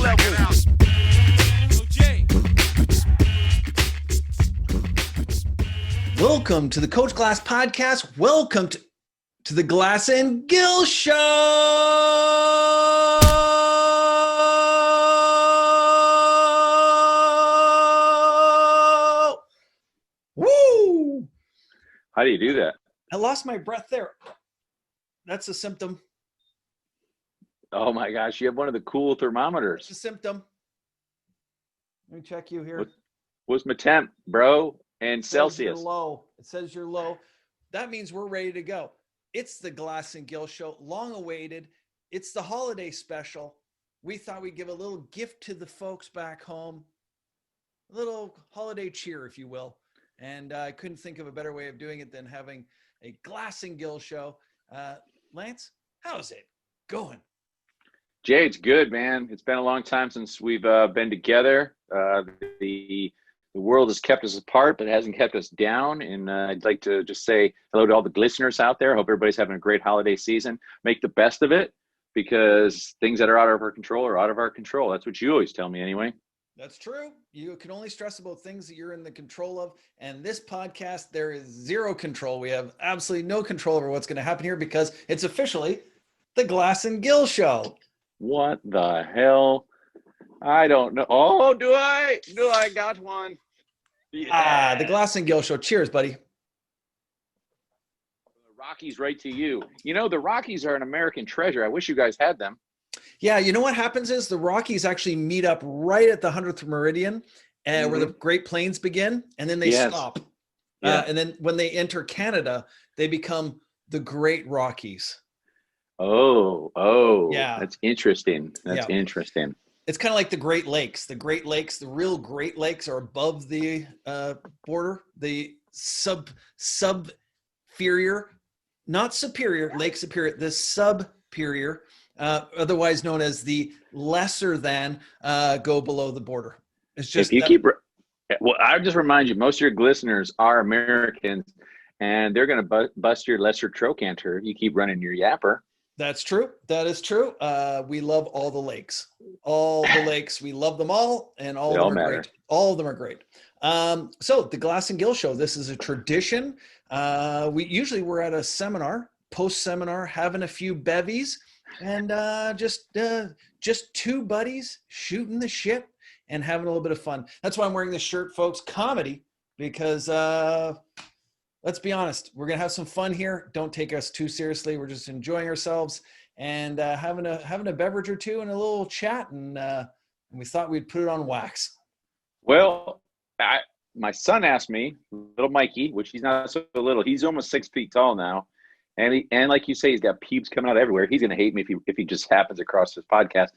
level. Welcome to the Coach Glass podcast. Welcome to the Glass and Gill Show. Woo! How do you do that? I lost my breath there. That's a symptom. Oh my gosh, you have one of the cool thermometers. It's a symptom. Let me check you here. What's my temp, bro? And Celsius. You're low. It says you're low. That means we're ready to go. It's the Glass and Gill Show, long awaited. It's the holiday special. We thought we'd give a little gift to the folks back home, a little holiday cheer, if you will. And I couldn't think of a better way of doing it than having a Glass and Gill Show. Lance, how's it going? Jay, it's good, man. It's been a long time since we've been together. The world has kept us apart, but it hasn't kept us down. And I'd like to just say hello to all the listeners out there. I hope everybody's having a great holiday season. Make the best of it, because things that are out of our control are out of our control. That's what you always tell me anyway. That's true. You can only stress about things that you're in the control of. And this podcast, there is zero control. We have absolutely no control over what's going to happen here, because it's officially the Glass and Gill Show. What the hell? I don't know. Oh, do I got one? Yeah. The Glass and Gill Show. Cheers, buddy. The Rockies right to you. You know, the Rockies are an American treasure. I wish you guys had them. Yeah, you know what happens is the Rockies actually meet up right at the 100th meridian, where the Great Plains begin, and then they stop. Yeah. And then when they enter Canada, they become the Great Rockies. Oh, yeah. That's interesting. Interesting. It's kind of like the Great Lakes. The Great Lakes, the real Great Lakes, are above the border. The sub-inferior, not superior, Lake Superior, the sub-superior, otherwise known as the lesser than, go below the border. It's just well, I just remind you, most of your listeners are Americans, and they're going to bust your lesser trochanter. You keep running your yapper. That's true. That is true. We love all the lakes. All the lakes. We love them all, and all of them are great. All of them are great. So the Glass and Gill Show, this is a tradition. We're at a seminar, post-seminar, having a few bevies, and just two buddies shooting the shit and having a little bit of fun. That's why I'm wearing this shirt, folks. Comedy, because let's be honest, we're going to have some fun here. Don't take us too seriously. We're just enjoying ourselves and having a beverage or two and a little chat. And we thought we'd put it on wax. Well, my son asked me, little Mikey, which he's not so little. He's almost 6 feet tall now. And like you say, he's got pubes coming out everywhere. He's going to hate me if he just happens across this podcast.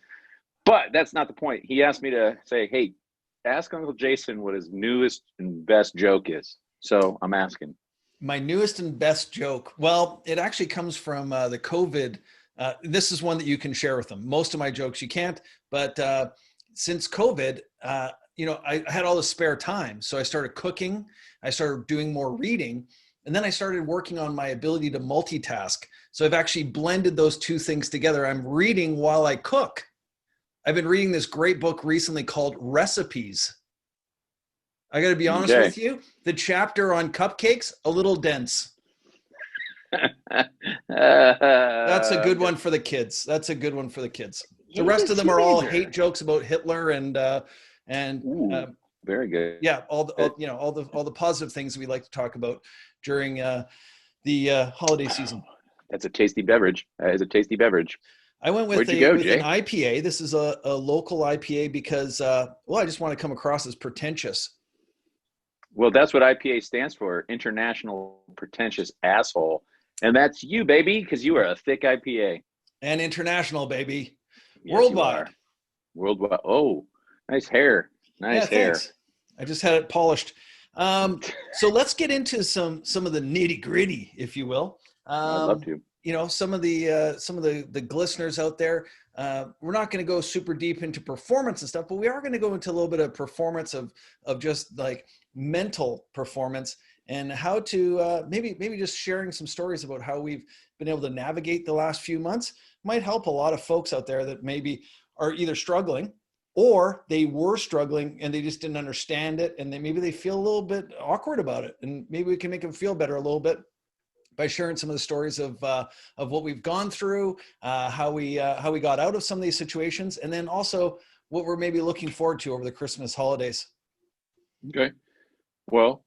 But that's not the point. He asked me to say, hey, ask Uncle Jason what his newest and best joke is. So I'm asking. My newest and best joke. Well, it actually comes from the COVID. This is one that you can share with them. Most of my jokes you can't, but since COVID, I had all the spare time. So I started cooking, I started doing more reading, and then I started working on my ability to multitask. So I've actually blended those two things together. I'm reading while I cook. I've been reading this great book recently called Recipes. I got to be honest with you, the chapter on cupcakes, a little dense. That's a good one for the kids. The rest of them are all hate jokes about Hitler and very good. Yeah, all the positive things we like to talk about during the holiday season. That's a tasty beverage. That is a tasty beverage. I went with an IPA. This is a local IPA because I just want to come across as pretentious. Well, that's what IPA stands for, International Pretentious Asshole. And that's you, baby, because you are a thick IPA. And international, baby. Yes, worldwide. Worldwide. Oh, nice hair. Nice hair. Thanks. I just had it polished. So let's get into some of the nitty gritty, if you will. I'd love to. Some of the glisteners out there. We're not going to go super deep into performance and stuff, but we are going to go into a little bit of performance of just like mental performance and how to maybe just sharing some stories about how we've been able to navigate the last few months might help a lot of folks out there that maybe are either struggling or they were struggling and they just didn't understand it. And then maybe they feel a little bit awkward about it. And maybe we can make them feel better a little bit by sharing some of the stories of what we've gone through, how we got out of some of these situations, and then also what we're maybe looking forward to over the Christmas holidays. Okay. Well,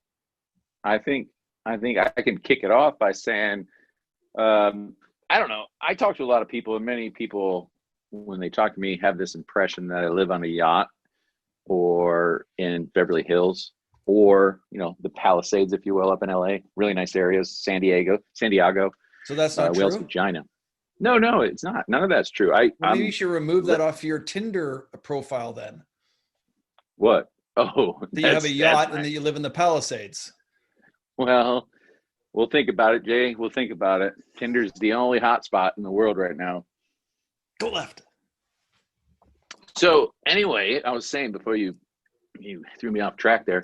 I think I can kick it off by saying, I don't know. I talk to a lot of people, and many people, when they talk to me, have this impression that I live on a yacht or in Beverly Hills, or, you know, the Palisades, if you will, up in LA, really nice areas, San Diego. So that's not Wales, true? Virginia. No, it's not. None of that's true. Well, maybe you should remove that off your Tinder profile then. What? Oh, that you have a yacht and that you live in the Palisades. Well, we'll think about it, Jay. We'll think about it. Tinder's the only hot spot in the world right now. Go left. So anyway, I was saying before you threw me off track there.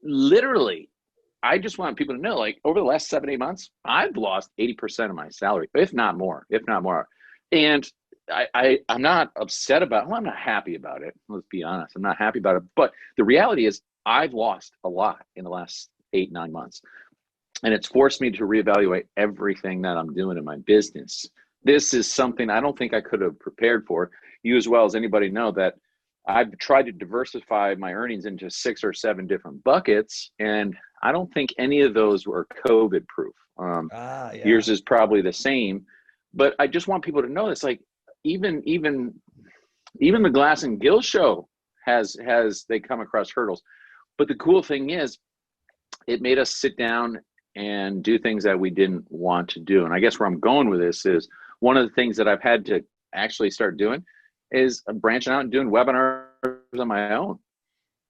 Literally, I just want people to know, like, over the last 7-8 months, I've lost 80% of my salary, if not more. And I'm not upset about it. Well, I'm not happy about it. Let's be honest. I'm not happy about it. But the reality is I've lost a lot in the last 8-9 months. And it's forced me to reevaluate everything that I'm doing in my business. This is something I don't think I could have prepared for. You as well as anybody know that I've tried to diversify my earnings into 6 or 7 different buckets. And I don't think any of those were COVID proof. Yours is probably the same. But I just want people to know this, like, even the Glass and Gill Show has they come across hurdles. But the cool thing is it made us sit down and do things that we didn't want to do. And I guess where I'm going with this is one of the things that I've had to actually start doing is branching out and doing webinars on my own.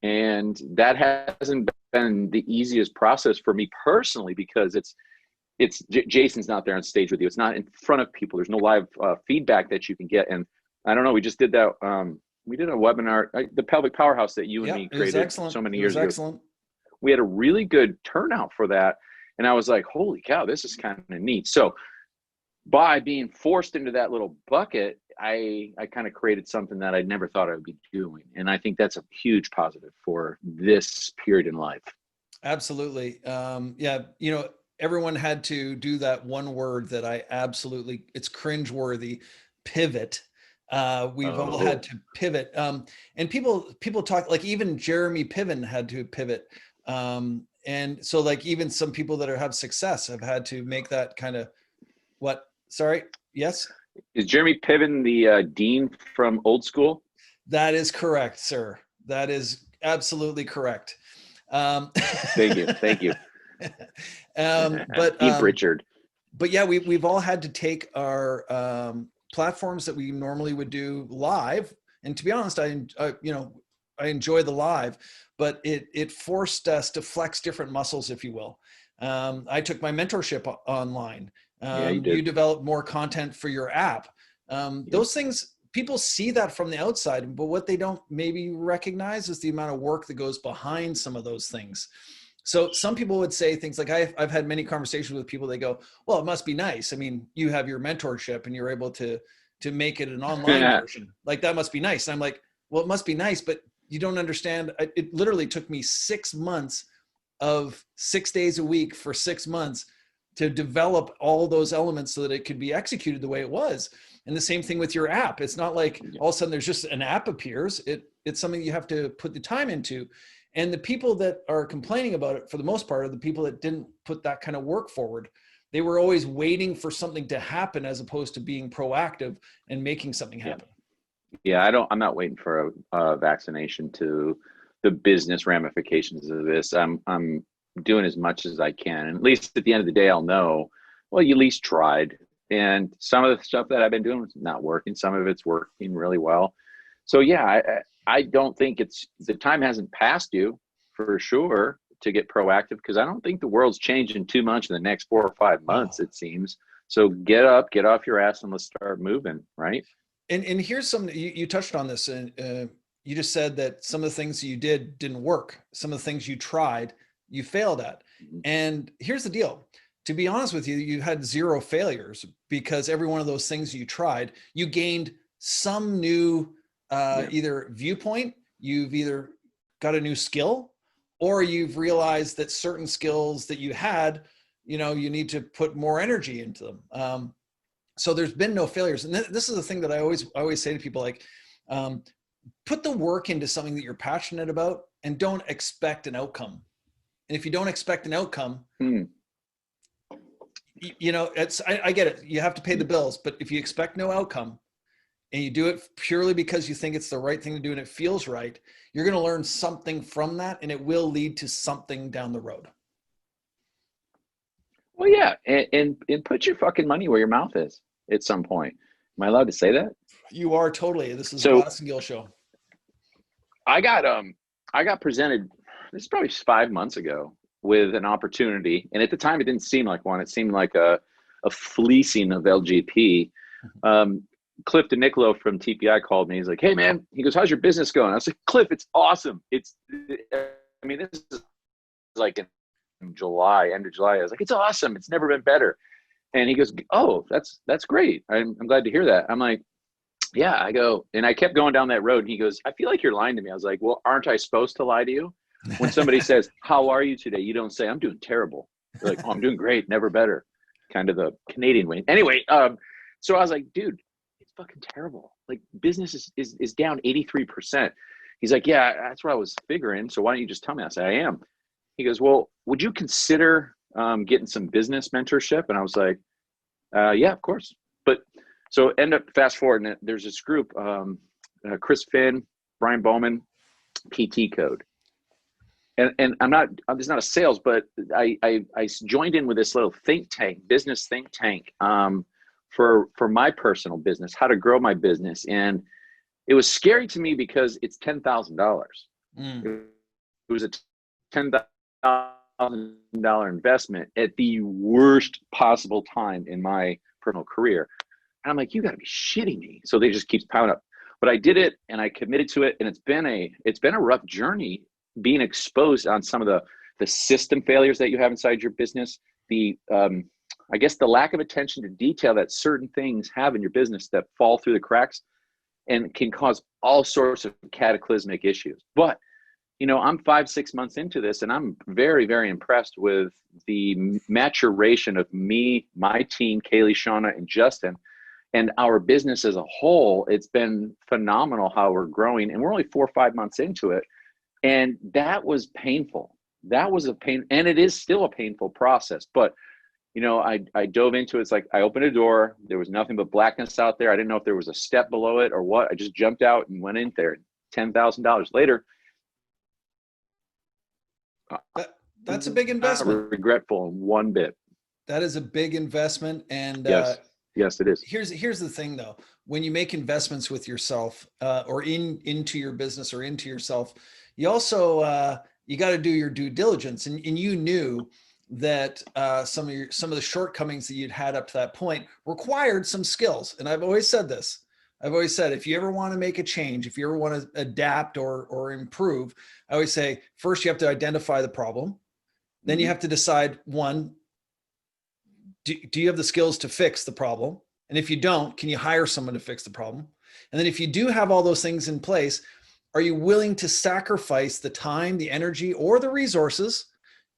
And that hasn't been the easiest process for me personally, because Jason's not there on stage with you. It's not in front of people. There's no live feedback that you can get. And I don't know, we just did that. We did a webinar, the Pelvic Powerhouse that you and me created so many years ago. Excellent. We had a really good turnout for that. And I was like, holy cow, this is kind of neat. So by being forced into that little bucket, I kind of created something that I never thought I would be doing. And I think that's a huge positive for this period in life. Absolutely. Everyone had to do that one word that it's cringeworthy, pivot. We've all had to pivot. And people talk, like, even Jeremy Piven had to pivot. And so, like, even some people that have success have had to make that kind of yes? Is Jeremy Piven the dean from Old School? That is correct, sir. That is absolutely correct. Thank you. Richard. But yeah, we've all had to take our platforms that we normally would do live, and to be honest, I enjoy the live, but it forced us to flex different muscles, if you will. I took my mentorship online. You develop more content for your app. Those things, people see that from the outside, but what they don't maybe recognize is the amount of work that goes behind some of those things. So some people would say things like, I've had many conversations with people, they go, well, it must be nice. I mean, you have your mentorship and you're able to make it an online version. Like, that must be nice. And I'm like, well, it must be nice, but you don't understand. It literally took me 6 months of 6 days a week for 6 months to develop all those elements so that it could be executed the way it was. And the same thing with your app. It's not like all of a sudden there's just an app appears. It's something you have to put the time into. And the people that are complaining about it, for the most part, are the people that didn't put that kind of work forward. They were always waiting for something to happen as opposed to being proactive and making something happen. Yeah, I'm not waiting for a vaccination to the business ramifications of this. I'm doing as much as I can. And at least at the end of the day, I'll know, well, you at least tried. And some of the stuff that I've been doing is not working. Some of it's working really well. So yeah, I don't think the time hasn't passed you for sure to get proactive, because I don't think the world's changing too much in the next 4 or 5 months, it seems. So get up, get off your ass, and let's start moving, right? And here's something, you touched on this, and you just said that some of the things you didn't work. Some of the things you tried, you failed at. And here's the deal. to be honest with you, you had 0 failures, because every one of those things you tried, you gained some new either viewpoint, you've either got a new skill, or you've realized that certain skills that you had, you know, you need to put more energy into them. So there's been no failures. And this is the thing that I always say to people, like, put the work into something that you're passionate about and don't expect an outcome. And if you don't expect an outcome, you know, I get it. You have to pay the bills, but if you expect no outcome and you do it purely because you think it's the right thing to do and it feels right, you're going to learn something from that, and it will lead to something down the road. Well, yeah. And put your fucking money where your mouth is at some point. Am I allowed to say that? You are totally. This is the Glass Gill Show. I got presented, this is probably 5 months ago, with an opportunity. And at the time, it didn't seem like one. It seemed like a fleecing of LGP. Cliff DeNicolo from TPI called me. He's like, hey, man. He goes, how's your business going? I was like, Cliff, it's awesome. This is like in July, end of July. I was like, it's awesome. It's never been better. And he goes, oh, that's great. I'm glad to hear that. I'm like, yeah. I go, and I kept going down that road. And he goes, I feel like you're lying to me. I was like, well, aren't I supposed to lie to you? When somebody says, how are you today? You don't say, I'm doing terrible. You're like, oh, I'm doing great. Never better. Kind of the Canadian way. Anyway, so I was like, dude, it's fucking terrible. Like, business is down 83%. He's like, yeah, that's what I was figuring. So why don't you just tell me? I said, I am. He goes, well, would you consider getting some business mentorship? And I was like, yeah, of course. But so end up fast forward, and there's this group, Chris Finn, Brian Bowman, PT Code. And this is not a sales, but I joined in with this little business think tank, for my personal business, how to grow my business. And it was scary to me because it's $10,000. It was a $10,000 investment at the worst possible time in my personal career. And I'm like, you gotta be shitting me. So they just keeps piling up. But I did it, and I committed to it, and it's been a rough journey, being exposed on some of the system failures that you have inside your business, I guess the lack of attention to detail that certain things have in your business that fall through the cracks and can cause all sorts of cataclysmic issues. But, you know, I'm 5-6 months into this, and I'm very, very impressed with the maturation of me, my team, Kaylee, Shauna, and Justin, and our business as a whole. It's been phenomenal how we're growing, and we're only 4 or 5 months into it. And that was painful. That was a pain, and it is still a painful process. But, you know, I dove into it. It's like I opened a door. There was nothing but blackness out there. I didn't know if there was a step below it or what. I just jumped out and went in there. $10,000 later. That's a big investment. Not regretful in one bit. That is a big investment. And yes, it is. Here's the thing, though. When you make investments with yourself or into your business or into yourself, you also you got to do your due diligence, and you knew that some of the shortcomings that you'd had up to that point required some skills. And I've always said this. I've always said, if you ever want to make a change, if you ever want to adapt or improve, I always say, first you have to identify the problem. Then you have to decide, one, do you have the skills to fix the problem? And if you don't, can you hire someone to fix the problem? And then if you do have all those things in place, are you willing to sacrifice the time, the energy, or the resources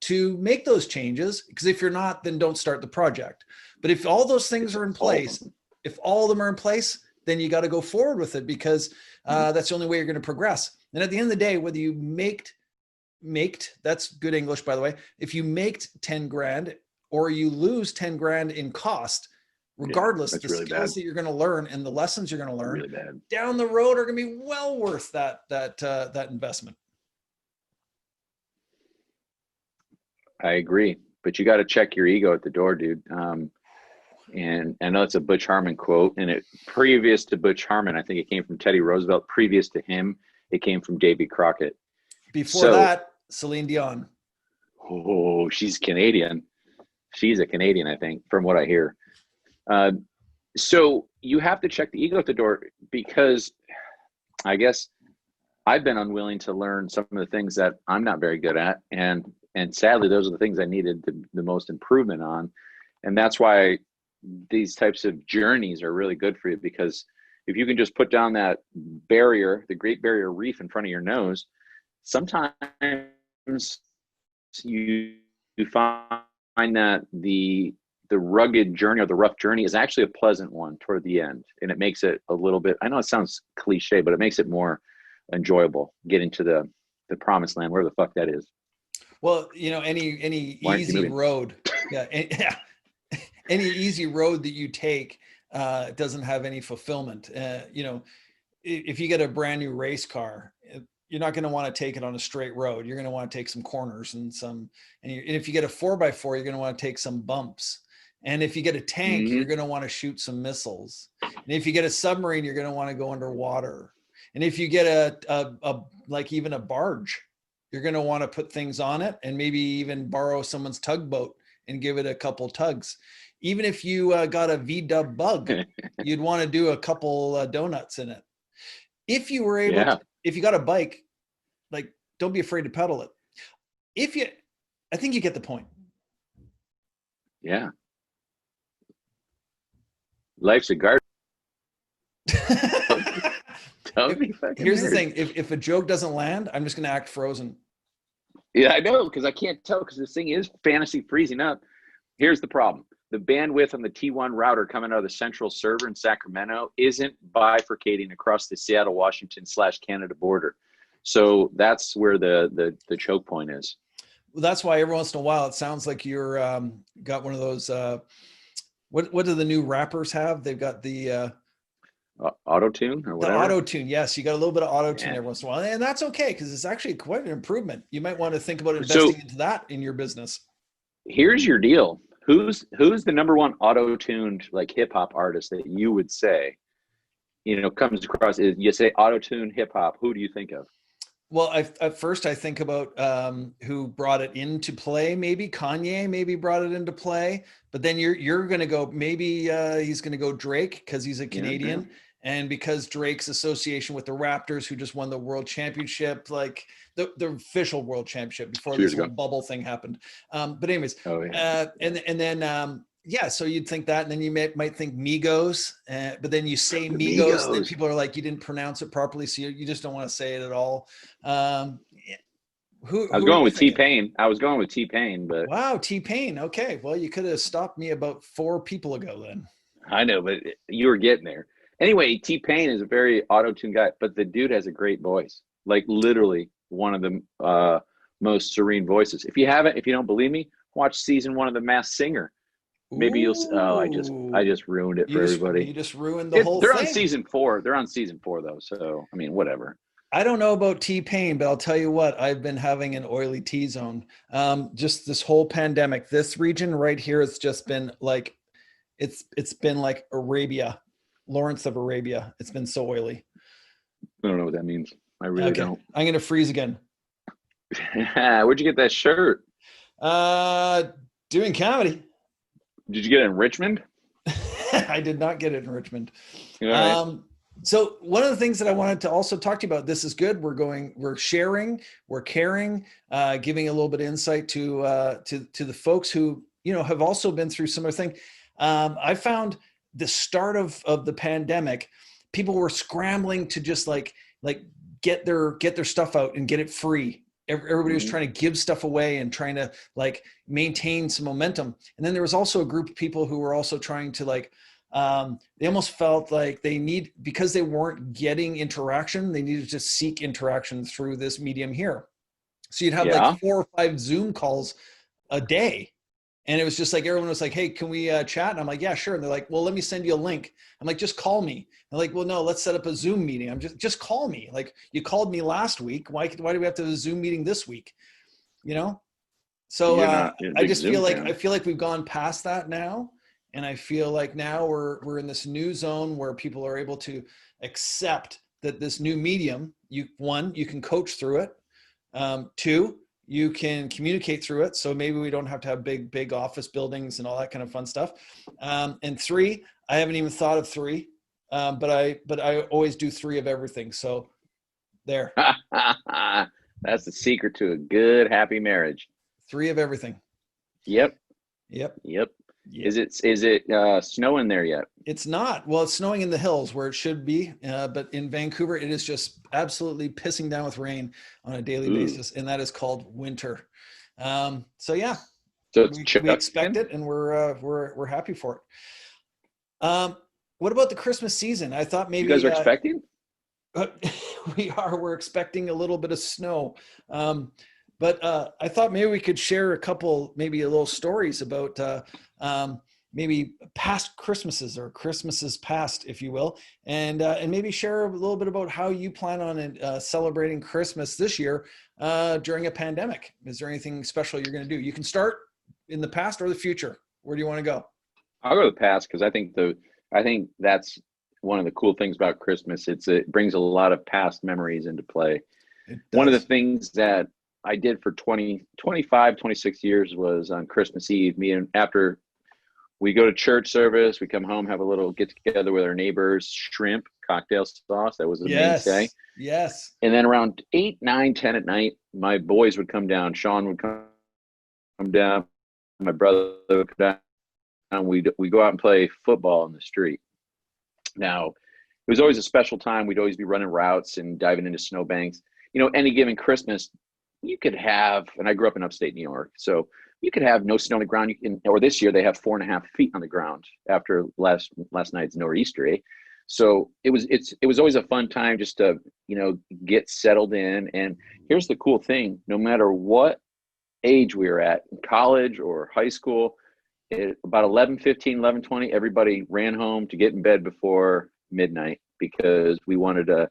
to make those changes? Because if you're not, then don't start the project. But if all those things are in place, if all of them are in place, then you got to go forward with it, because that's the only way you're going to progress. And at the end of the day, whether you maked, that's good English, by the way, if you maked 10 grand or you lose 10 grand in cost, regardless, the really skills that you're going to learn and the lessons you're going to learn down the road are going to be well worth that investment. I agree, but you got to check your ego at the door, dude. And I know it's a Butch Harmon quote, and previous to Butch Harmon, I think it came from Teddy Roosevelt. Previous to him, it came from Davy Crockett. Before that, Celine Dion. Oh, she's Canadian. She's a Canadian, I think, from what I hear. So you have to check the ego at the door, because I guess I've been unwilling to learn some of the things that I'm not very good at. And And sadly, those are the things I needed the most improvement on. And that's why these types of journeys are really good for you, because if you can just put down that barrier, the Great Barrier Reef in front of your nose, sometimes you find that the rugged journey or the rough journey is actually a pleasant one toward the end. And it makes it a little bit, I know it sounds cliche, but it makes it more enjoyable getting to the promised land, where the fuck that is. Well, any easy road, any easy road that you take doesn't have any fulfillment. If you get a brand new race car, you're not going to want to take it on a straight road. You're going to want to take some corners and if you get a 4x4, you're going to want to take some bumps. And if you get a tank, you're going to want to shoot some missiles. And if you get a submarine, you're going to want to go underwater. And if you get even a barge, you're going to want to put things on it and maybe even borrow someone's tugboat and give it a couple tugs. Even if you got a V-dub bug, you'd want to do a couple donuts in it. If you were able to, if you got a bike, don't be afraid to pedal it. I think you get the point. Yeah. Life's a garden. Here's the thing. If a joke doesn't land, I'm just going to act frozen. Yeah, I know, because I can't tell, because this thing is fantasy freezing up. Here's the problem. The bandwidth on the T1 router coming out of the central server in Sacramento isn't bifurcating across the Seattle, Washington/Canada border. So that's where the choke point is. Well, that's why every once in a while it sounds like you're got one of those. What do the new rappers have? They've got the Autotune or whatever. The Autotune, yes, you got a little bit of Autotune every once in a while, and that's okay, because it's actually quite an improvement. You might want to think about investing into that in your business. Here's your deal. Who's the number one auto-tuned hip hop artist that you would say, comes across? You say auto-tuned hip hop, who do you think of? Well, at first I think about who brought it into play. Maybe Kanye maybe brought it into play, but then you're going to go, maybe he's going to go Drake, because he's a Canadian. Yeah. And because Drake's association with the Raptors, who just won the world championship, the official world championship before this whole bubble thing happened. But anyways, and then so you'd think that, and then you might think Migos, but then you say Migos, and then people are like, you didn't pronounce it properly, so you just don't want to say it at all. I was going with T-Pain. But wow, T-Pain. Okay, well, you could have stopped me about 4 people ago then. I know, but you were getting there. Anyway, T-Pain is a very auto-tuned guy, but the dude has a great voice. Literally one of the most serene voices. If you don't believe me, watch season 1 of The Masked Singer. Maybe you'll. Oh, I just ruined it for everybody. You just ruined the whole thing. They're on season 4. They're on season 4 though, so I mean, whatever. I don't know about T-Pain, but I'll tell you what, I've been having an oily T-zone. Just this whole pandemic, this region right here, it's just been it's been like Arabia, Lawrence of Arabia. It's been so oily. I don't know what that means. I really don't. I'm going to freeze again. Where'd you get that shirt? Doing comedy. Did you get it in Richmond? I did not get it in Richmond. Right. So one of the things that I wanted to also talk to you about, this is good. We're sharing, we're caring, giving a little bit of insight to the folks who, have also been through similar thing. I found the start of the pandemic, people were scrambling to just get their stuff out and get it free. Everybody was trying to give stuff away and trying to maintain some momentum. And then there was also a group of people who were also trying to they almost felt like because they weren't getting interaction, they needed to seek interaction through this medium here. So you'd have 4 or 5 Zoom calls a day. And it was just everyone was like, hey, can we chat? And I'm like, yeah, sure. And they're like, well, let me send you a link. I'm like, just call me. They're like, well, no, let's set up a Zoom meeting. I'm just call me. You called me last week. Why do we have to have a Zoom meeting this week? So I just feel like we've gone past that now. And I feel like now we're in this new zone where people are able to accept that this new medium, you can coach through it. 2, you can communicate through it. So maybe we don't have to have big office buildings and all that kind of fun stuff. And 3, I haven't even thought of 3, but I always do 3 of everything. So there. That's the secret to a good, happy marriage. 3 of everything. Yep. Yep. Yep. Is it snowing there yet? It's not. Well, it's snowing in the hills where it should be, but in Vancouver, it is just absolutely pissing down with rain on a daily basis, and that is called winter. So yeah, so we expect it, and we're happy for it. What about the Christmas season? I thought maybe you guys are expecting. We're expecting a little bit of snow, but I thought maybe we could share maybe a little stories about maybe past Christmases or Christmases past, if you will, and maybe share a little bit about how you plan on celebrating Christmas this year during a pandemic. Is there anything special you're going to do? You can start in the past or the future. Where do you want to go? I'll go to the past because I think that's one of the cool things about Christmas. It brings a lot of past memories into play. One of the things that I did for 25, 26 years was on Christmas Eve, after we go to church service, we come home, have a little get together with our neighbors, shrimp, cocktail sauce. That was the mainstay. Yes. And then around 8, 9, 10 at night, my boys would come down. Sean would come down. My brother would come down. And we go out and play football in the street. Now, it was always a special time. We'd always be running routes and diving into snowbanks. Any given Christmas, you could have, and I grew up in upstate New York, so you could have no snow on the ground. Or this year they have 4.5 feet on the ground after last night's nor'easter. So it was always a fun time just to get settled in. And here's the cool thing: no matter what age we were at, in college or high school, about 11:20, everybody ran home to get in bed before midnight because we wanted to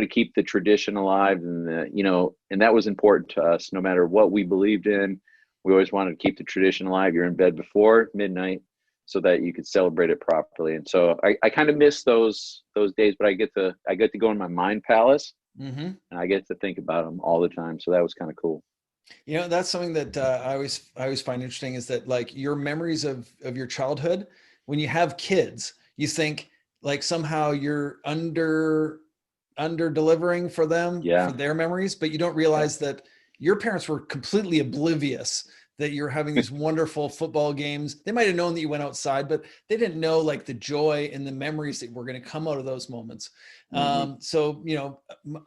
keep the tradition alive, and and that was important to us. No matter what we believed in, we always wanted to keep the tradition alive. You're in bed before midnight so that you could celebrate it properly. And so I kind of miss those days, but I get to go in my mind palace, and I get to think about them all the time. So that was kind of cool. That's something that I always find interesting, is that like your memories of your childhood, when you have kids, you think like somehow you're under delivering for them, for their memories, but you don't realize that your parents were completely oblivious that you're having these wonderful football games. They might have known that you went outside, but they didn't know like the joy and the memories that were going to come out of those moments. So,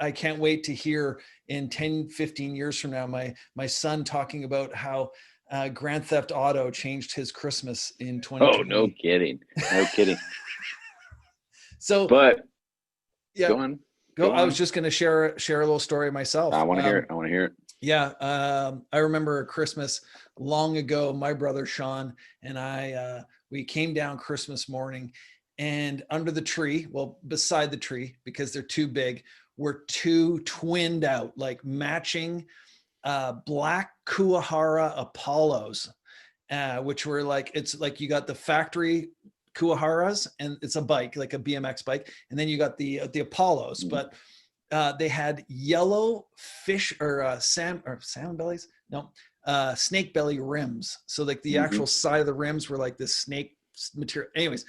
I can't wait to hear in 10, 15 years from now, my son talking about how Grand Theft Auto changed his Christmas in 2020. Oh, no kidding. No kidding. So, but yeah, go on. I was just going to share a little story myself. I want to hear it. Yeah. I remember a Christmas long ago, my brother Sean and I, we came down Christmas morning, and under the tree, beside the tree, because they're too big, were 2 twinned out, like matching black Kuahara Apollos, which were like, it's like you got the factory Kuaharas, and it's a bike, like a BMX bike, and then you got the Apollos, but they had yellow fish or salmon bellies, snake belly rims. So like the actual side of the rims were like this snake material. Anyways,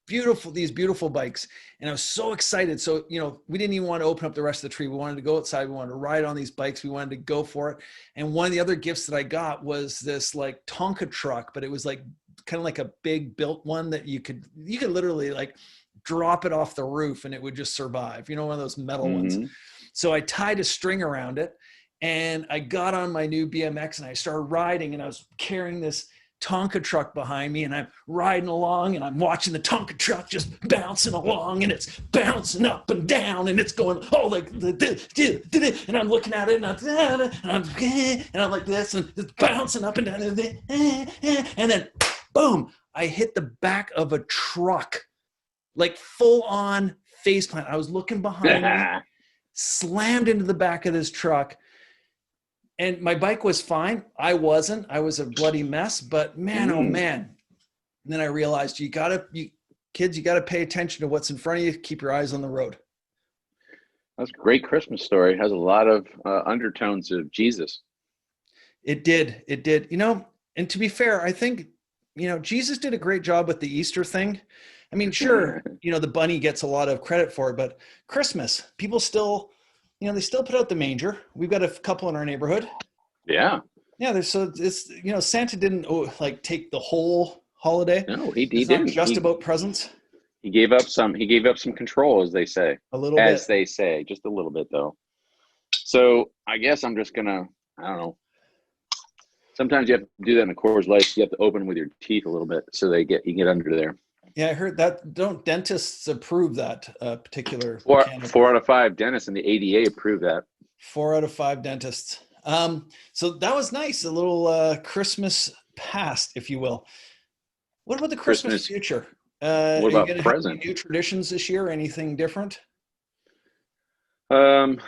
these beautiful bikes, and I was so excited. So we didn't even want to open up the rest of the tree. We wanted to go outside. We wanted to ride on these bikes. We wanted to go for it. And one of the other gifts that I got was this like Tonka truck, but it was like kind of like a big built one that you could literally like drop it off the roof and it would just survive, one of those metal ones. So I tied a string around it, and I got on my new BMX and I started riding, and I was carrying this Tonka truck behind me, and I'm riding along, and I'm watching the Tonka truck just bouncing along, and it's bouncing up and down, and it's going and I'm looking at it, and I'm like this, and it's bouncing up and down, and then boom, I hit the back of a truck, like full on face plant. I was looking behind me, slammed into the back of this truck, and my bike was fine. I wasn't. I was a bloody mess, but man, oh man. And then I realized you gotta pay attention to what's in front of you. Keep your eyes on the road. That's a great Christmas story. It has a lot of undertones of Jesus. It did. And to be fair, I think, Jesus did a great job with the Easter thing. I mean, sure, the bunny gets a lot of credit for it, but Christmas, people still, they still put out the manger. We've got a couple in our neighborhood. Yeah. Yeah, so it's, Santa didn't like take the whole holiday. No, he It's not didn't. just about presents. He gave up some. He gave up some control, as they say. A little bit. They say, just a little bit though. So I guess I'm just gonna. I don't know. Sometimes you have to do that in a Coors Light. You have to open with your teeth a little bit so you get under there. Yeah, I heard that. Don't dentists approve that particular? Four out of five dentists in the ADA approve that. 4 out of 5 dentists. So that was nice. A little Christmas past, if you will. What about the Christmas future? What about present? Have any new traditions this year? Anything different? I'm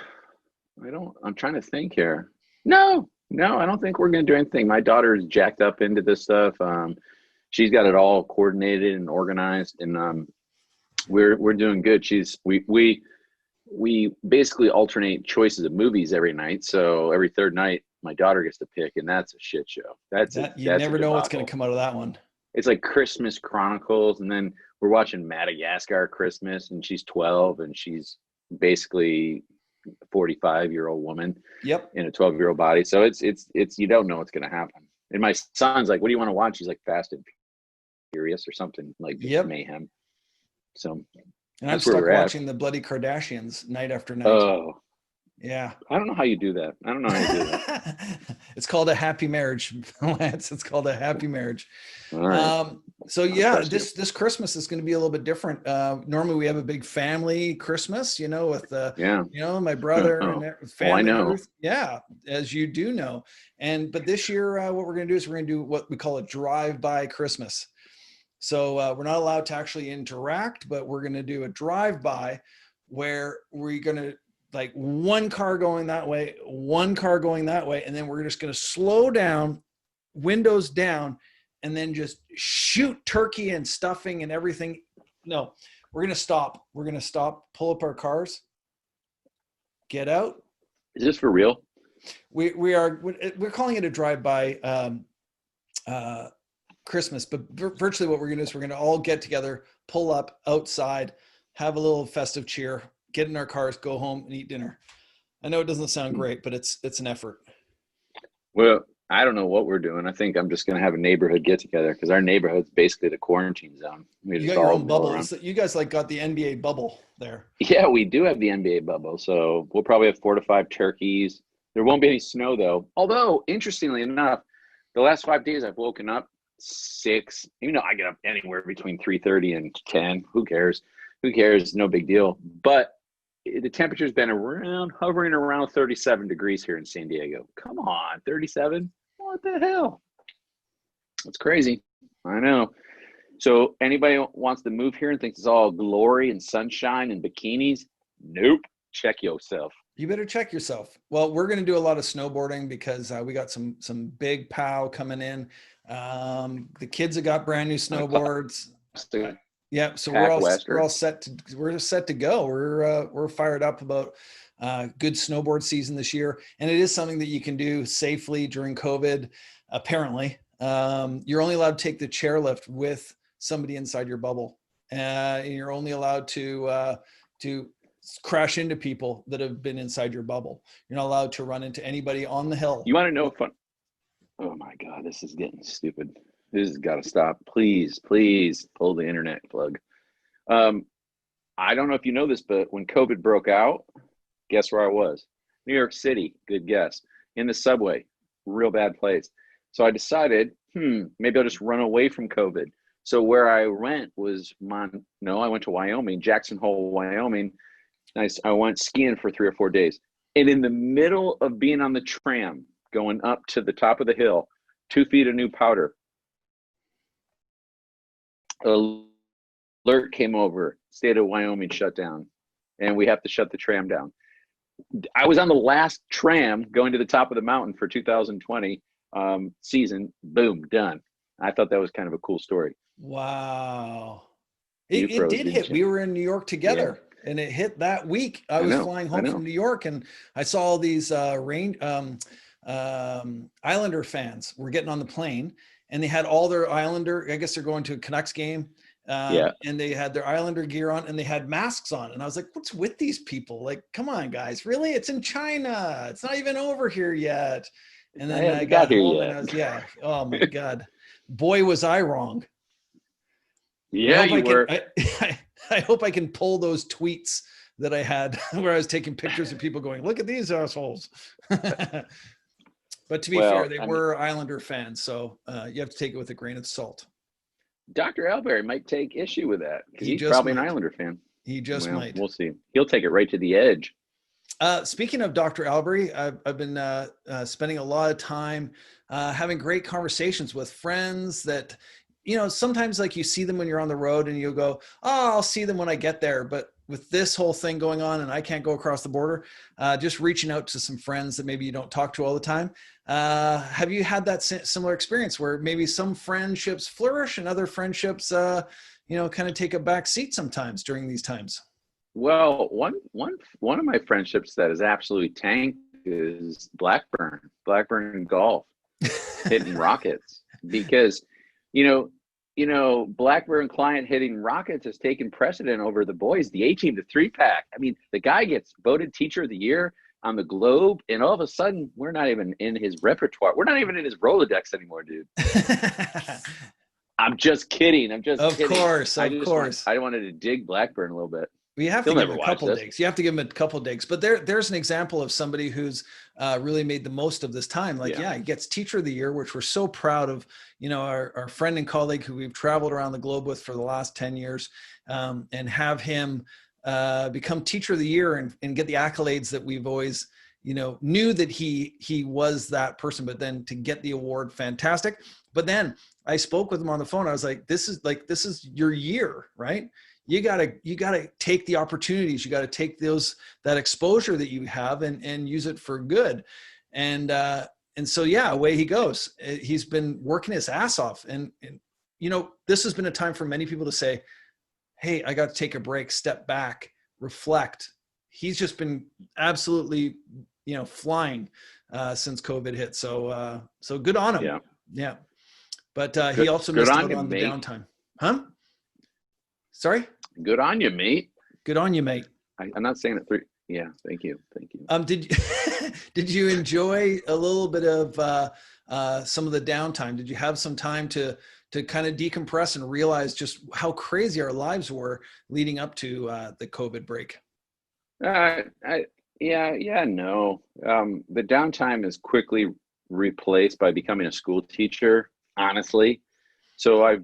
trying to think here. No, I don't think we're going to do anything. My daughter's jacked up into this stuff. She's got it all coordinated and organized, and we're doing good. We basically alternate choices of movies every night. So every third night, my daughter gets to pick, and that's a shit show. You never know what's going to come out of that one. It's like Christmas Chronicles, and then we're watching Madagascar Christmas, and she's 12, and she's basically a 45-year-old woman. Yep. In a 12-year-old body. So it's you don't know what's going to happen. And my son's like, "What do you want to watch?" He's like, "Fast and Furious" or something like mayhem. So. And I'm stuck watching the bloody Kardashians night after night. Oh. Yeah. I don't know how you do that. It's called a happy marriage, Lance. It's called a happy marriage. All right. So yeah, this Christmas is going to be a little bit different. Normally we have a big family Christmas, with my brother and family. I know. Yeah, as you do know. But this year, what we're going to do is we're going to do what we call a drive-by Christmas. So we're not allowed to actually interact, but we're going to do a drive-by where we're going to like one car going that way, one car going that way. And then we're just going to slow down, windows down, and then just shoot turkey and stuffing and everything. No, we're going to stop. We're going to stop, pull up our cars, get out. Is this for real? We're calling it a drive-by Christmas, but virtually what we're going to do is we're going to all get together, pull up outside, have a little festive cheer, get in our cars, go home and eat dinner. I know it doesn't sound great, but it's an effort. Well, I don't know what we're doing. I think I'm just going to have a neighborhood get together because our neighborhood's basically the quarantine zone. You got your own bubble. You guys got the NBA bubble there. Yeah, we do have the NBA bubble. So we'll probably have 4 to 5 turkeys. There won't be any snow though. Although interestingly enough, the last 5 days I've woken up 6, even though I get up anywhere between 3:30 and 10. Who cares? No big deal. But the temperature's been hovering around 37 degrees here in San Diego. Come on, 37? What the hell? That's crazy. I know. So anybody wants to move here and thinks it's all glory and sunshine and bikinis? Nope. Check yourself. You better check yourself. Well, we're going to do a lot of snowboarding because we got some big POW coming in. The kids have got brand new snowboards. Yeah, so we're set to go. We're fired up about good snowboard season this year, and it is something that you can do safely during COVID. Apparently, you're only allowed to take the chairlift with somebody inside your bubble, and you're only allowed to crash into people that have been inside your bubble. You're not allowed to run into anybody on the hill. You want to know fun? Oh my God, this is getting stupid. This has got to stop. Please pull the internet plug. I don't know if you know this, but when COVID broke out, guess where I was? New York City. Good guess. In the subway. Real bad place. So I decided, maybe I'll just run away from COVID. So where I went was I went to Wyoming, Jackson Hole, Wyoming. I went skiing for 3 or 4 days. And in the middle of being on the tram, going up to the top of the hill, 2 feet of new powder, alert came over, state of Wyoming shut down, and we have to shut the tram down. I was on the last tram going to the top of the mountain for 2020 season. Boom, done. I thought that was kind of a cool story. Wow. It did hit. We were in New York together. Yeah. And it hit that week. I was flying home from New York, and I saw all these Islander fans were getting on the plane, and they had all their Islander. I guess they're going to a Canucks game, and they had their Islander gear on, and they had masks on. And I was like, "What's with these people? Like, come on, guys! Really? It's in China. It's not even over here yet." And then I got home and I was, oh my God, boy, was I wrong. Yeah, you were. I hope I can pull those tweets that I had where I was taking pictures of people going, look at these assholes. But to be fair, they were Islander fans. So you have to take it with a grain of salt. Dr. Alberry might take issue with that because he's probably an Islander fan. He just might. We'll see. He'll take it right to the edge. Speaking of Dr. Alberry, I've been spending a lot of time having great conversations with friends that, you know, sometimes like you see them when you're on the road and you'll go, oh, I'll see them when I get there. But with this whole thing going on and I can't go across the border, just reaching out to some friends that maybe you don't talk to all the time. Have you had that similar experience where maybe some friendships flourish and other friendships, you know, kind of take a back seat sometimes during these times? Well, one of my friendships that is absolutely tanked is Blackburn golf, hitting rockets, because, you know, Blackburn client hitting rockets has taken precedent over the boys, the A team, the 3-pack. I mean, the guy gets voted teacher of the year on the Globe, and all of a sudden we're not even in his repertoire. We're not even in his Rolodex anymore, dude. I'm just kidding. Of course. I wanted to dig Blackburn a little bit. You have to give him a couple digs. You have to give him a couple digs. But there's an example of somebody who's really made the most of this time. Like, he gets teacher of the year, which we're so proud of. You know, our friend and colleague who we've traveled around the globe with for the last 10 years, and have him become teacher of the year and get the accolades that we've always, you know, knew that he was that person. But then to get the award, fantastic. But then I spoke with him on the phone. I was like, this is your year, right? You gotta take the opportunities. You gotta take that exposure that you have and use it for good. And so, away he goes. He's been working his ass off. And, you know, this has been a time for many people to say, hey, I got to take a break, step back, reflect. He's just been absolutely, you know, flying since COVID hit. So good on him. Yeah. But he also missed out on the downtime. Huh? Sorry? Good on you, mate. Good on you, mate. I'm not saying it. Yeah, thank you. Did you enjoy a little bit of some of the downtime? Did you have some time to kind of decompress and realize just how crazy our lives were leading up to the COVID break? No. The downtime is quickly replaced by becoming a school teacher, honestly. So I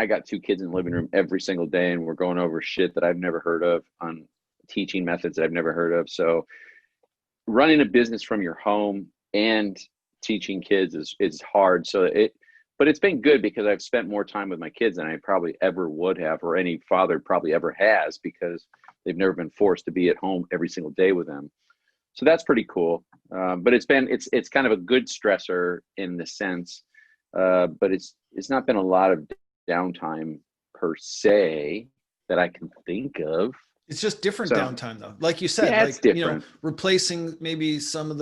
got 2 kids in the living room every single day, and we're going over shit that I've never heard of on teaching methods that I've never heard of. So running a business from your home and teaching kids is hard. But it's been good because I've spent more time with my kids than I probably ever would have, or any father probably ever has, because they've never been forced to be at home every single day with them. So that's pretty cool. But it's kind of a good stressor in the sense, but it's not been a lot of downtime per se that I can think of. It's just different downtime though. Like you said, it's different. You know, replacing maybe some of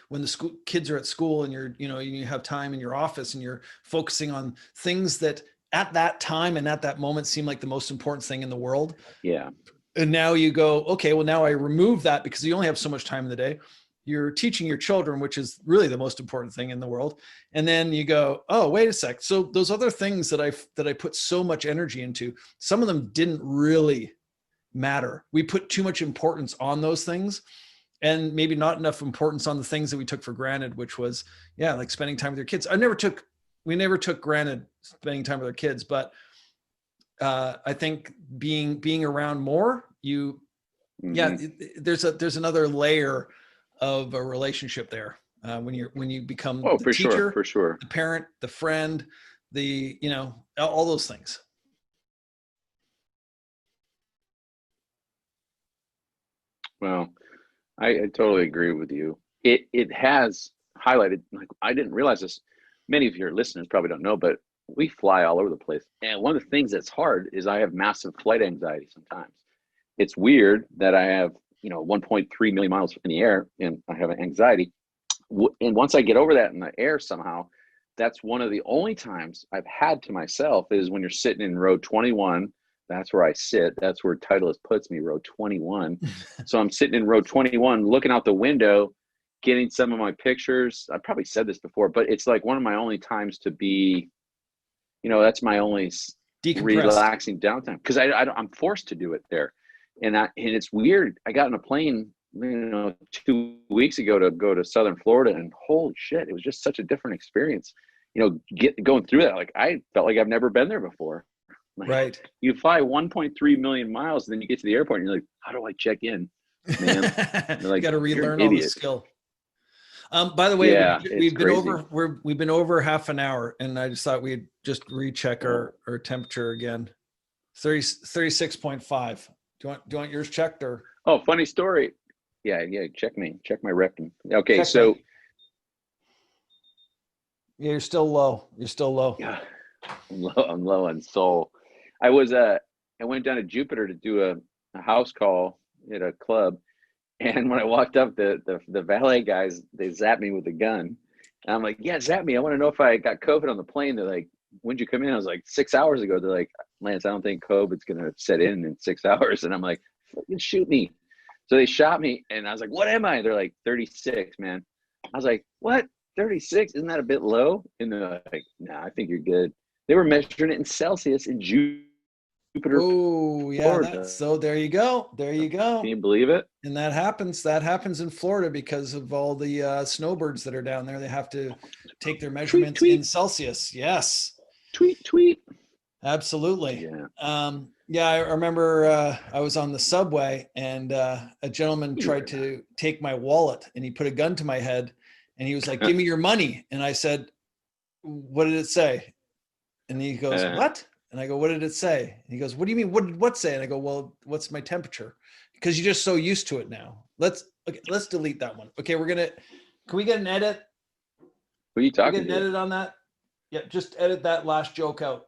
when the kids are at school and you have time in your office and you're focusing on things that at that time and at that moment seem like the most important thing in the world. Yeah. And now you go, okay, well now I remove that because you only have so much time in the day. You're teaching your children, which is really the most important thing in the world. And then you go, oh, wait a sec. So those other things that I put so much energy into, some of them didn't really matter. We put too much importance on those things and maybe not enough importance on the things that we took for granted, which was, like spending time with your kids. We never took granted spending time with our kids, but I think being around more, there's another layer of a relationship there when you become the teacher, for sure, the parent, the friend, all those things. Well, I totally agree with you. It has highlighted, like, I didn't realize this. Many of your listeners probably don't know, but we fly all over the place. And one of the things that's hard is I have massive flight anxiety sometimes. It's weird that I have 1.3 million miles in the air, and I have anxiety. And once I get over that in the air somehow, that's one of the only times I've had to myself is when you're sitting in row 21. That's where I sit. That's where Titleist puts me, row 21. So I'm sitting in row 21, looking out the window, getting some of my pictures. I probably said this before, but it's like one of my only times to be, that's my only relaxing downtime, because I'm forced to do it there. And it's weird. I got on a plane, 2 weeks ago to go to Southern Florida, and holy shit, it was just such a different experience. Going through that, like I felt like I've never been there before. Like, right. You fly 1.3 million miles, and then you get to the airport, and you're like, how do I check in? Man, like, you got to relearn all the skill. By the way, we've been over half an hour, and I just thought we'd just recheck our temperature again. 36.5. Do you want yours checked or? Oh, funny story. Yeah. Check my rectum. Okay, check so. Yeah, you're still low. Yeah, I'm low on soul. I went down to Jupiter to do a house call at a club. And when I walked up, the valet guys, they zapped me with a gun. And I'm like, yeah, zap me. I want to know if I got COVID on the plane. They're like, when'd you come in? I was like, 6 hours ago. They're like, Lance, I don't think COVID's going to set in 6 hours. And I'm like, fucking shoot me. So they shot me. And I was like, what am I? They're like, 36, man. I was like, what? 36? Isn't that a bit low? And they're like, nah, I think you're good. They were measuring it in Celsius in Jupiter. Oh, yeah. So there you go. There you go. Can you believe it? And that happens in Florida because of all the snowbirds that are down there. They have to take their measurements in Celsius. Yes. Tweet. Absolutely. Yeah. I remember I was on the subway, and a gentleman tried to take my wallet, and he put a gun to my head, and he was like, give me your money. And I said, what did it say? And he goes, what? And I go, what did it say? And he goes, what do you mean? What did what say? And I go, well, what's my temperature? Because you're just so used to it now. Let's delete that one. Okay, can we get an edit? What are you talking about? Get an edit on that? Yeah, just edit that last joke out.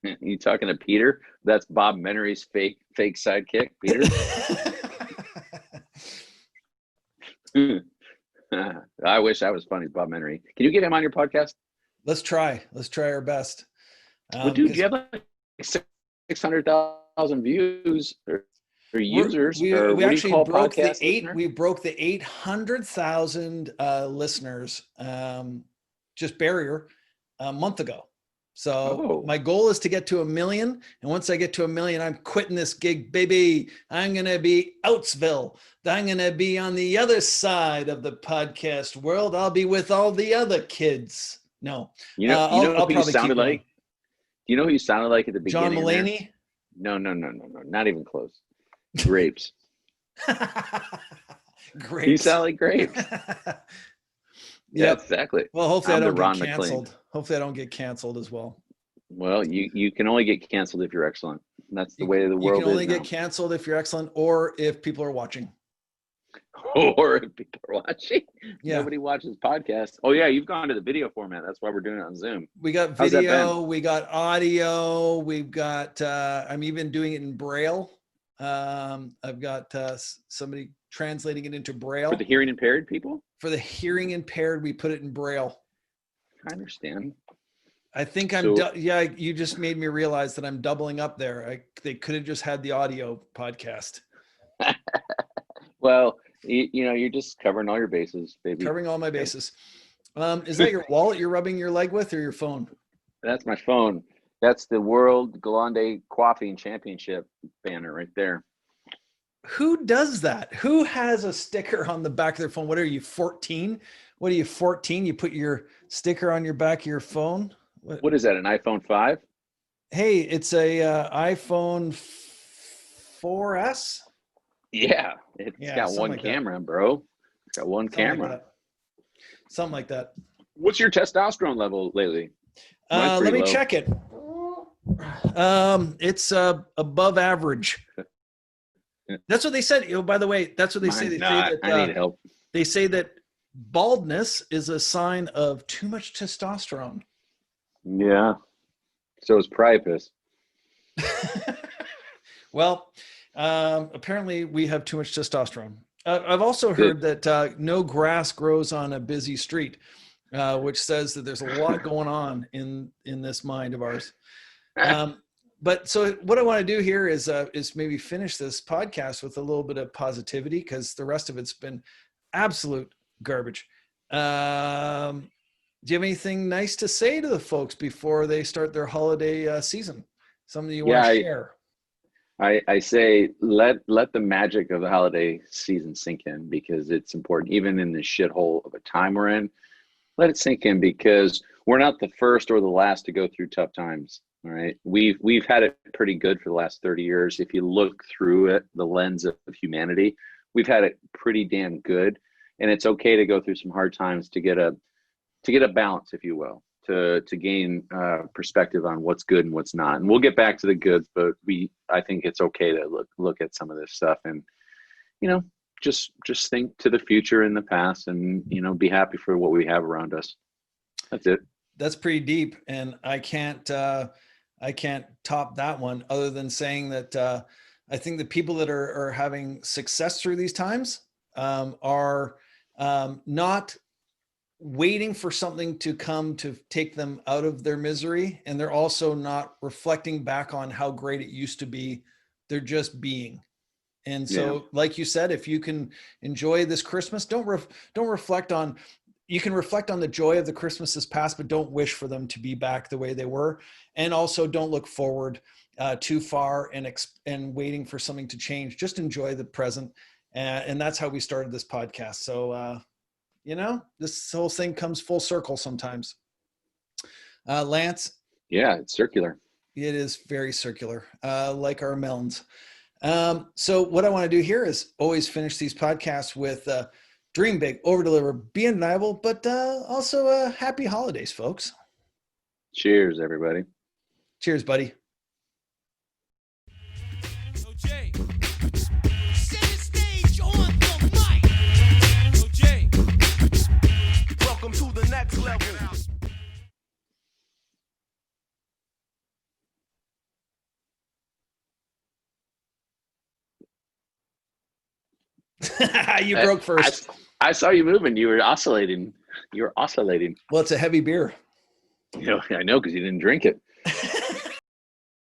You talking to Peter? That's Bob Menery's fake sidekick, Peter. I wish I was funny as Bob Menery. Can you get him on your podcast? Let's try our best. Well, dude, you have like 600,000 views or users. We actually broke the 800,000 listeners, just barrier, a month ago. So my goal is to get to 1 million. And once I get to 1 million, I'm quitting this gig, baby. I'm going to be Outsville. I'm going to be on the other side of the podcast world. I'll be with all the other kids. No, I'll who you sounded like? Do you know who you sounded like at the beginning? John Mulaney? No, not even close. Grapes. Grapes. You sound like grapes. Yeah, exactly. Well, hopefully I don't get canceled. Hopefully I don't get canceled as well. Well, you can only get canceled if you're excellent. That's the way of the world is. You can only get canceled if you're excellent, or if people are watching. Or if people are watching. Yeah. Nobody watches podcasts. Oh yeah, you've gone to the video format. That's why we're doing it on Zoom. We got video, we got audio, we've got I'm even doing it in Braille. I've got somebody translating it into Braille. For the hearing impaired people? For the hearing impaired, we put it in Braille. I understand. I think you just made me realize that I'm doubling up there. They could have just had the audio podcast. Well, you're just covering all your bases, baby. Covering all my bases. Is that your wallet you're rubbing your leg with, or your phone? That's my phone. That's the World Grande Coiffing Championship banner right there. Who does that? Who has a sticker on the back of their phone? What are you, 14? What are you, 14? You put your sticker on your back of your phone? What is that, an iPhone 5? Hey, it's a iPhone 4S. Yeah, it's got one camera, bro. It's got one camera. Something like that. What's your testosterone level lately? Let me check it. It's above average. That's what they said. By the way, that's what they say. I need help. They say that baldness is a sign of too much testosterone. Yeah. So is priapus. Well, apparently we have too much testosterone. I've also heard that no grass grows on a busy street, which says that there's a lot going on in this mind of ours. But so what I want to do here is maybe finish this podcast with a little bit of positivity, because the rest of it's been absolute garbage. Do you have anything nice to say to the folks before they start their holiday season? Something you want to share? I say let the magic of the holiday season sink in, because it's important. Even in the shithole of a time we're in, let it sink in, because we're not the first or the last to go through tough times. All right, we've had it pretty good for the last 30 years. If you look through it, the lens of humanity, we've had it pretty damn good, and it's okay to go through some hard times to get a balance, if you will, to gain perspective on what's good and what's not. And we'll get back to the goods, but I think it's okay to look at some of this stuff and, you know, just think to the future and the past, and, you know, be happy for what we have around us. That's it. That's pretty deep, and I can't top that one, other than saying that I think the people that are having success through these times are not waiting for something to come to take them out of their misery, and they're also not reflecting back on how great it used to be. They're just being. And so, like you said, if you can enjoy this Christmas, don't reflect on. You can reflect on the joy of the Christmases past, but don't wish for them to be back the way they were. And also, don't look forward too far and waiting for something to change. Just enjoy the present, and that's how we started this podcast. So. You know, this whole thing comes full circle sometimes. Lance? Yeah, it's circular. It is very circular, like our melons. So what I want to do here is always finish these podcasts with dream big, over deliver, be undeniable, but also happy holidays, folks. Cheers, everybody. Cheers, buddy. To the next level. You broke first. I saw you moving. You were oscillating. Well, it's a heavy beer. You know, I know, because you didn't drink it.